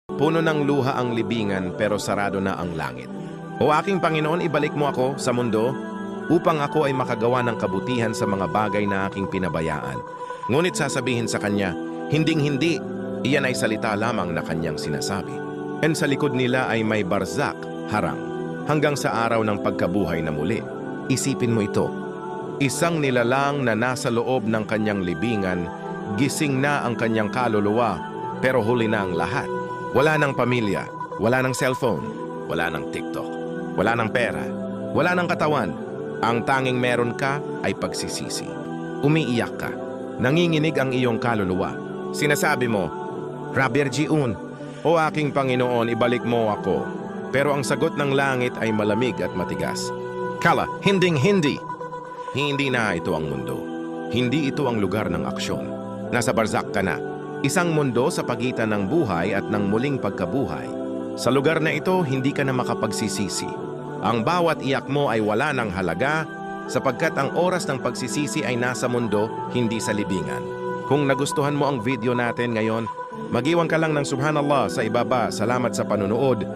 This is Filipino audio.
Puno ng luha ang libingan pero sarado na ang langit. O aking Panginoon, ibalik mo ako sa mundo upang ako ay makagawa ng kabutihan sa mga bagay na aking pinabayaan. Ngunit sasabihin sa kanya, hinding-hindi, iyan ay salita lamang na kanyang sinasabi. And sa likod nila ay may barzak, harang, hanggang sa araw ng pagkabuhay na muli. Isipin mo ito, isang nilalang na nasa loob ng kanyang libingan, gising na ang kanyang kaluluwa, pero huli na ang lahat. Wala ng pamilya, wala ng cellphone, wala ng TikTok, wala ng pera, wala ng katawan. Ang tanging meron ka ay pagsisisi. Umiiyak ka, nanginginig ang iyong kaluluwa. Sinasabi mo, Rabbi Jiun, o aking Panginoon, ibalik mo ako. Pero ang sagot ng langit ay malamig at matigas. Kala, hinding-hindi. Hindi na ito ang mundo. Hindi ito ang lugar ng aksyon. Nasa barzak ka na. Isang mundo sa pagitan ng buhay at ng muling pagkabuhay. Sa lugar na ito, hindi ka na makapagsisisi. Ang bawat iyak mo ay wala ng halaga sapagkat ang oras ng pagsisisi ay nasa mundo, hindi sa libingan. Kung nagustuhan mo ang video natin ngayon, mag-iwan ka lang ng Subhanallah sa ibaba. Salamat sa panunood.